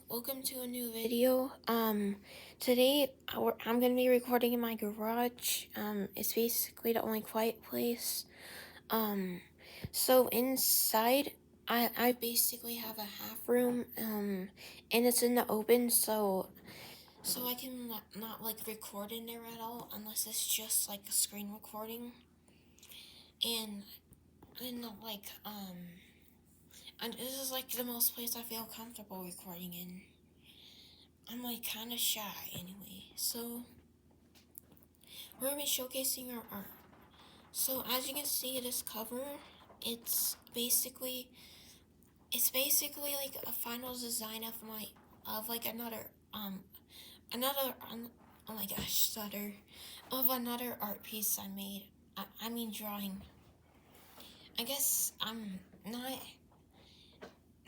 welcome to a new video. Today I'm gonna be recording in my garage. It's basically the only quiet place. Um, so inside, I basically have a half room. And it's in the open, so I can not like record in there at all unless it's just like a screen recording. And like and this is like the most place I feel comfortable recording in. I'm like kind of shy anyway. So we're gonna be showcasing our art. So as you can see, this cover, it's basically like a final design of like oh my gosh, stutter, of another art piece I made. I mean drawing. I guess I'm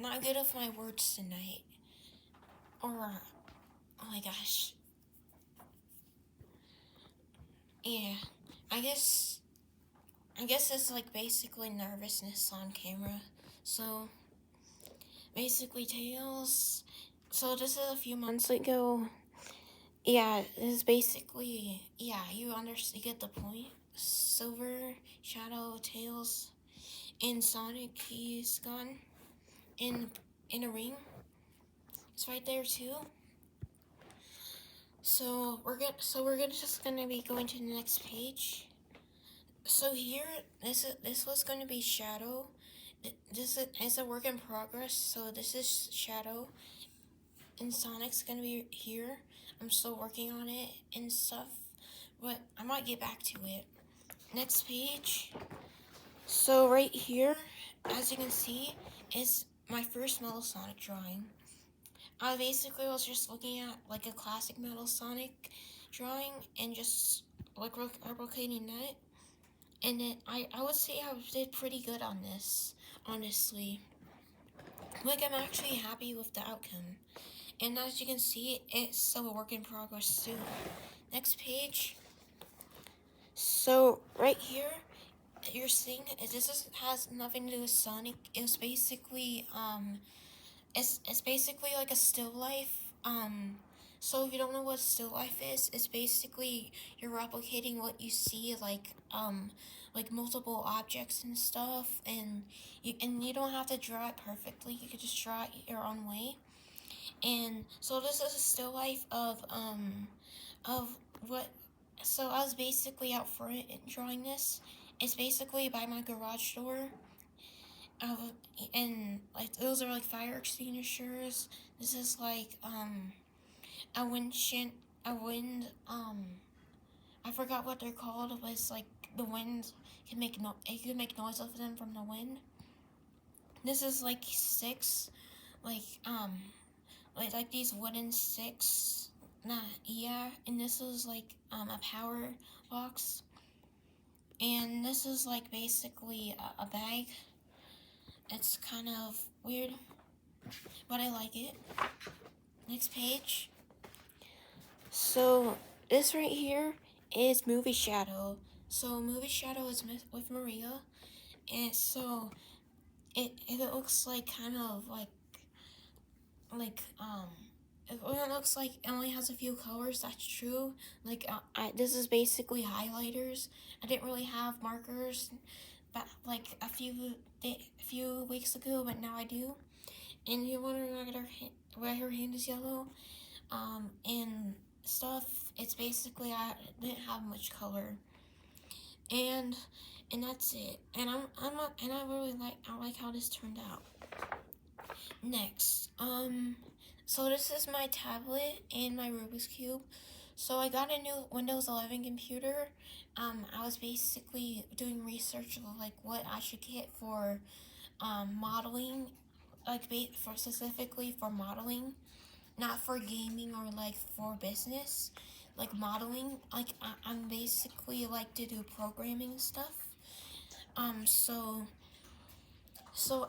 not good with my words tonight. Or oh my gosh. Yeah, I guess it's like basically nervousness on camera. So basically Tails. So this is a few months ago. Yeah, this is basically, yeah, you get the point. Silver, Shadow, Tails, and Sonic, he's gone in a ring. It's right there too. So we're just gonna be going to the next page. So here, this was going to be Shadow. This is a work in progress. So this is Shadow, and Sonic's gonna be here. I'm still working on it and stuff, but I might get back to it. Next page. So right here, as you can see, is my first Metal Sonic drawing. I basically was just looking at like a classic Metal Sonic drawing and just like replicating that. And then I would say I did pretty good on this, honestly. Like, I'm actually happy with the outcome. And as you can see, it's still a work in progress too. Next page. So, right here, you're seeing, has nothing to do with Sonic. It's basically, it's basically like a still life. So if you don't know what still life is, it's basically you're replicating what you see, like multiple objects and stuff, and you don't have to draw it perfectly. You could just draw it your own way. And so this is a still life of what. So I was basically out front drawing this. It's basically by my garage door. And like those are like fire extinguishers. This is like a wind I forgot what they're called. It was like the wind can make it can make noise of them from the wind. This is like sticks, like like these wooden sticks. Yeah, and this is like a power box. And this is like basically a bag. It's kind of weird, but I like it. Next page. So this right here is Movie Shadow. So Movie Shadow is with Maria, and so it looks like kind of like it looks like it only has a few colors. That's true. Like this is basically highlighters. I didn't really have markers, but like a few weeks ago, but now I do. And you're wondering why her hand is yellow, and stuff. It's basically I didn't have much color, and that's it. And I like how this turned out. Next, so this is my tablet and my Rubik's Cube. So I got a new Windows 11 computer. I was basically doing research of like what I should get for modeling, like for specifically for modeling, not for gaming or like for business, like modeling. Like I'm basically like to do programming stuff. So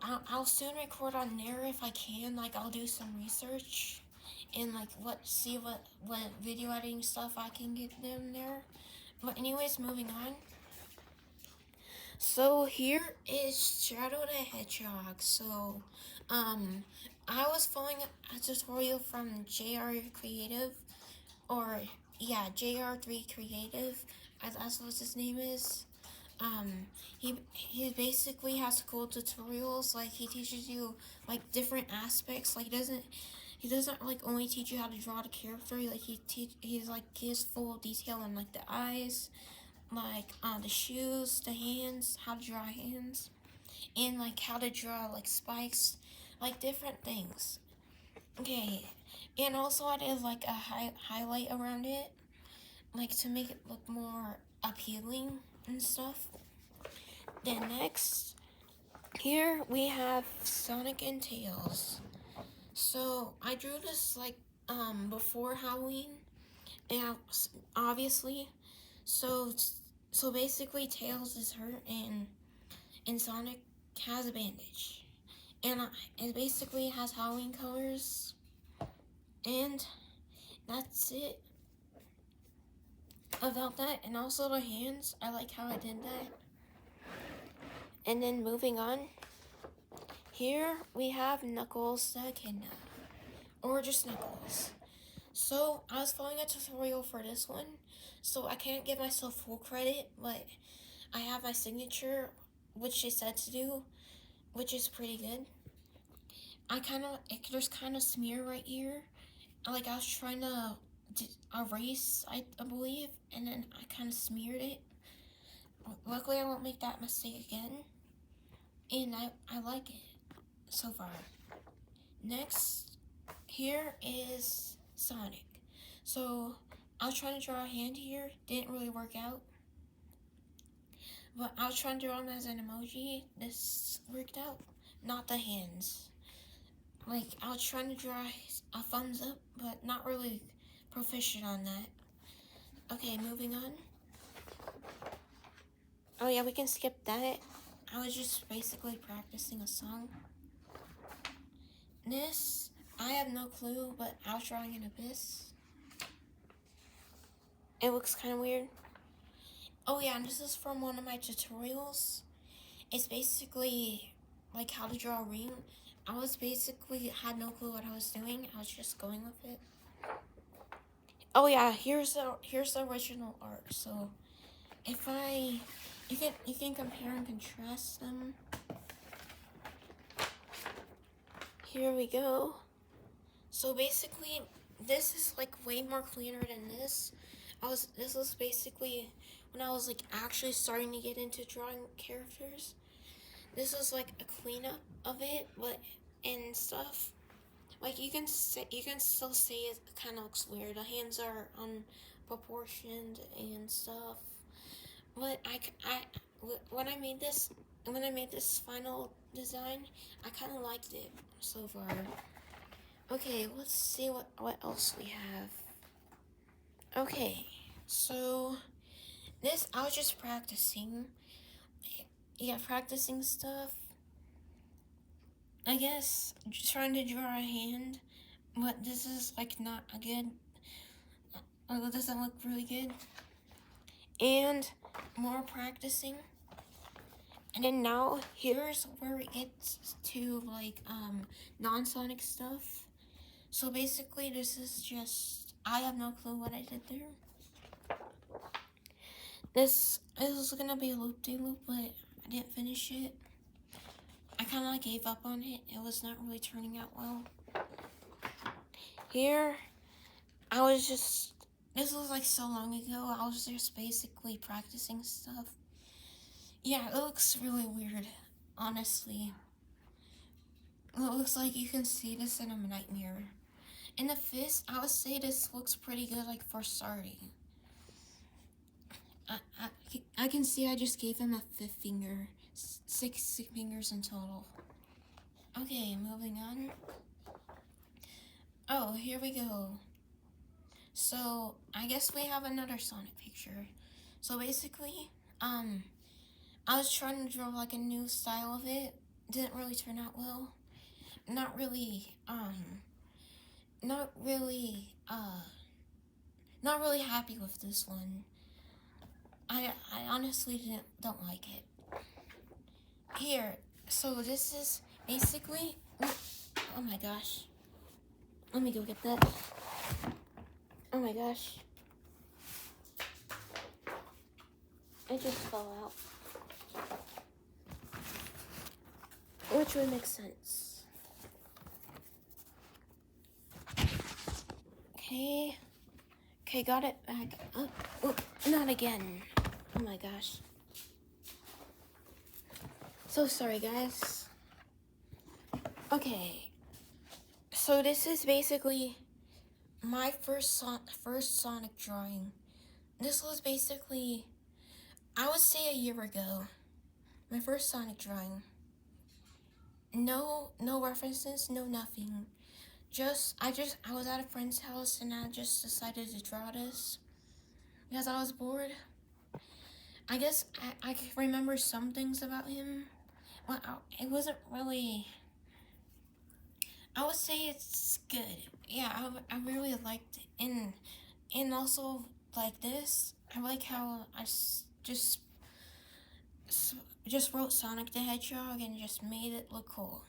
I'll soon record on there if I can. Like I'll do some research and like see what video editing stuff I can get them there. But anyways, moving on. So here is Shadow the Hedgehog. So I was following a tutorial from JR Creative, or yeah, JR3 Creative, that's what his name is. He basically has cool tutorials. Like he teaches you like different aspects. Like he doesn't like only teach you how to draw the character. Like he's like gives full detail on like the eyes, like the shoes, the hands, how to draw hands, and like how to draw like spikes, like different things. Okay, and also I did like a highlight around it, like to make it look more appealing and stuff. Then next, here we have Sonic and Tails. So I drew this like before Halloween, and obviously, so so basically Tails is hurt and Sonic has a bandage, and it basically has Halloween colors, and that's it about that. And also the hands, I like how I did that. And then moving on, here we have Knuckles the Echidna, or just Knuckles. So I was following a tutorial for this one, so I can't give myself full credit, but I have my signature, which they said to do, which is pretty good. There's kind of smear right here. Like I was trying to erase, I believe, and then I kind of smeared it. Luckily, I won't make that mistake again, and I like it so far. Next, here is Sonic. So I was trying to draw a hand here, didn't really work out. But I was trying to draw him as an emoji, this worked out. Not the hands. Like, I was trying to draw a thumbs up, but not really proficient on that. Okay, moving on. Oh yeah, we can skip that. I was just basically practicing a song. This, I have no clue, but I was drawing an abyss. It looks kind of weird. Oh yeah, and this is from one of my tutorials. It's basically like how to draw a ring. I was basically had no clue what I was doing. I was just going with it. Oh yeah, here's the original art. So if you can compare and contrast them. Here we go. So basically, this is like way more cleaner than this. This was basically when I was like actually starting to get into drawing characters. This was like a cleanup of it, but and stuff. Like you can still say it kind of looks weird. The hands are unproportioned and stuff. But when I made this final design, I kind of liked it so far. Okay, let's see what else we have. Okay, so this I was just practicing. Yeah, practicing stuff. I guess trying to draw a hand, but this is like not a good. It doesn't look really good. And more practicing. And then now here's where it gets to like non-Sonic stuff. So basically this is just, I have no clue what I did there. This is gonna be a loop-de-loop, but I didn't finish it. I kind of like gave up on it. It was not really turning out well. Here, this was like so long ago, I was just basically practicing stuff. Yeah, it looks really weird, honestly. It looks like you can see this in a nightmare. In the fist, I would say this looks pretty good, like for starting. I can see I just gave him a fifth finger. 6 fingers in total. Okay, moving on. Oh, here we go. So, I guess we have another Sonic picture. So basically, I was trying to draw like a new style of it. Didn't really turn out well. Not really happy with this one. I honestly don't like it. Here, so this is basically, Oh my gosh. Let me go get that. Oh my gosh. It just fell out. Which would make sense. Okay. Okay, got it back up. Oh, not again. Oh my gosh. So sorry, guys. Okay. So this is basically my first Sonic drawing. This was basically, I would say, a year ago. My first Sonic drawing. No references, no nothing. I was at a friend's house and I just decided to draw this because I was bored. I guess I can remember some things about him. Well, it wasn't really, I would say it's good. Yeah, I really liked it. And also, like this, I like how I just wrote Sonic the Hedgehog and just made it look cool.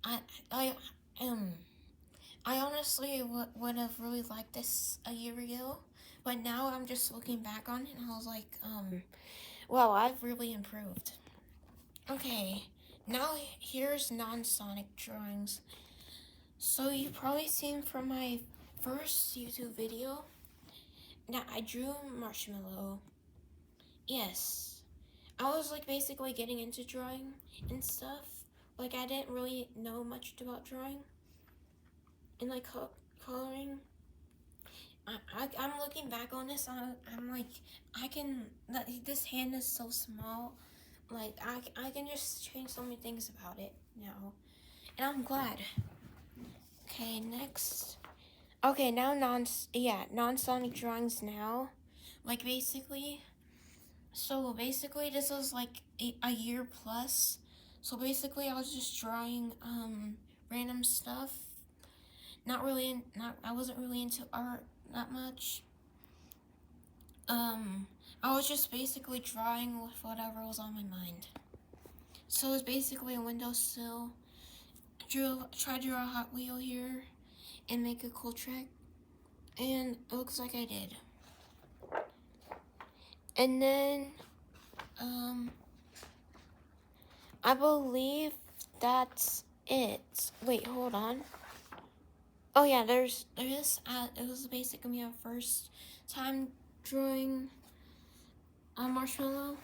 I honestly would have really liked this a year ago, but now I'm just looking back on it and I was like, wow, I've really improved. Okay, now here's non-Sonic drawings. So you've probably seen from my first YouTube video that I drew Marshmallow. Yes, I was like basically getting into drawing and stuff. Like I didn't really know much about drawing and like coloring. I'm looking back on this. I'm like, this hand is so small. Like I can just change so many things about it now, and I'm glad. Okay, next. Okay, now non-Sonic drawings now. Like basically, so basically this was like a year plus. So basically I was just drawing random stuff. I wasn't really into art that much. I was just basically drawing with whatever was on my mind. So it was basically a windowsill. Tried to draw a Hot Wheel here and make a cool track, and it looks like I did. And then, I believe that's it. Wait, hold on. Oh yeah, there is. It was basically my first time drawing a Marshmallow.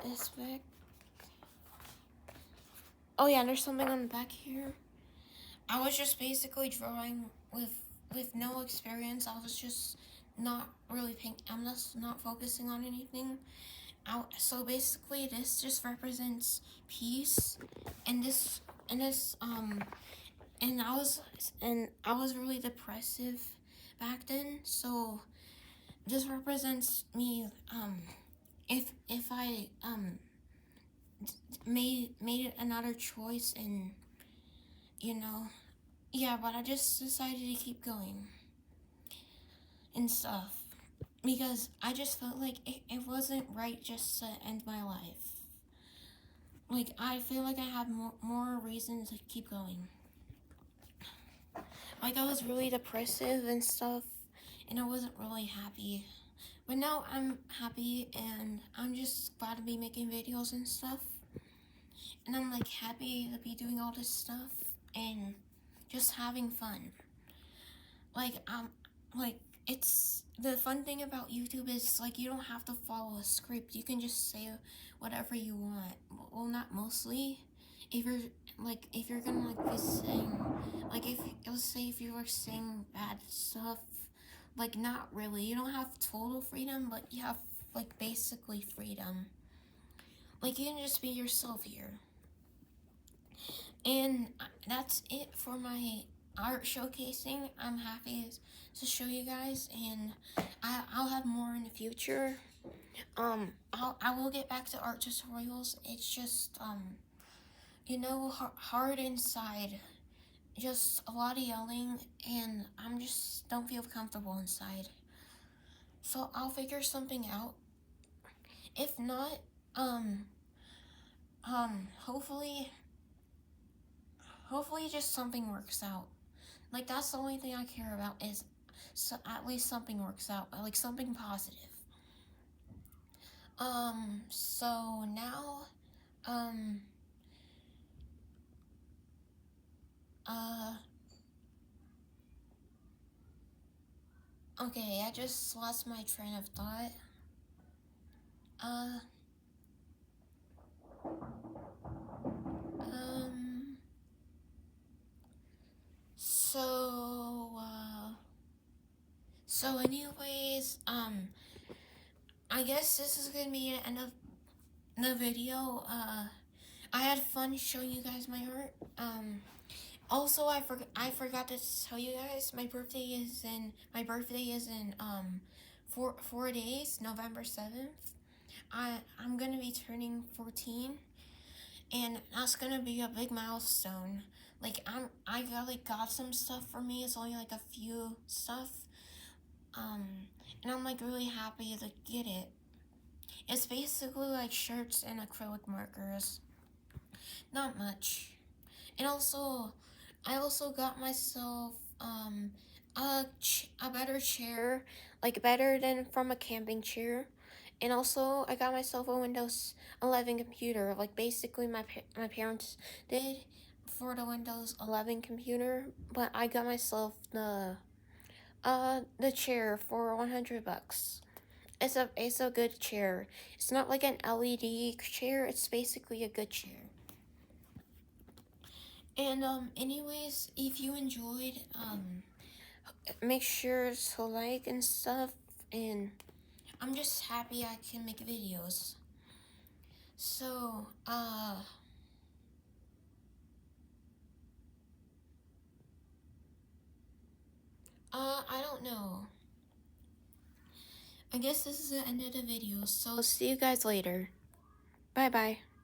This back. Oh yeah, there's something on the back here. I was just basically drawing with no experience. I was just not really I'm just not focusing on anything. So basically, this just represents peace, and I was really depressive back then. So this represents me. If I made another choice, and yeah, but I just decided to keep going and stuff because I just felt like it wasn't right just to end my life. Like I feel like I have more reason to keep going. Like I was really depressive and stuff, and I wasn't really happy. But now I'm happy, and I'm just glad to be making videos and stuff. And I'm like happy to be doing all this stuff and just having fun. Like it's the fun thing about YouTube is like you don't have to follow a script. You can just say whatever you want. Well, not mostly. If you're gonna like be saying, like let's say if you were saying bad stuff, like not really. You don't have total freedom, but you have like basically freedom. Like you can just be yourself here. And that's it for my art showcasing. I'm happy to show you guys, and I'll have more in the future. I will get back to art tutorials. It's just hard inside, just a lot of yelling, and I'm just don't feel comfortable inside. So I'll figure something out. If not, hopefully hopefully just something works out. Like, that's the only thing I care about, is so at least something works out, like something positive. So now, um, okay, I just lost my train of thought. Uh, um, so, so anyways, I guess this is gonna be the end of the video. I had fun showing you guys my art. Also, I forgot to tell you guys, my birthday is in 4 days, November 7th. I'm gonna be turning 14, and that's gonna be a big milestone. Like, I got some stuff for me. It's only like a few stuff. And I'm like really happy to get it. It's basically like shirts and acrylic markers. Not much. And also, I also got myself a better chair, like better than from a camping chair. And also, I got myself a Windows 11 computer, like basically my parents did for the Windows 11 computer. But I got myself the chair for $100. It's a good chair. It's not like an LED chair. It's basically a good chair. And anyways, if you enjoyed, make sure to like and stuff. And I'm just happy I can make videos. So I don't know. I guess this is the end of the video. So see you guys later. Bye bye.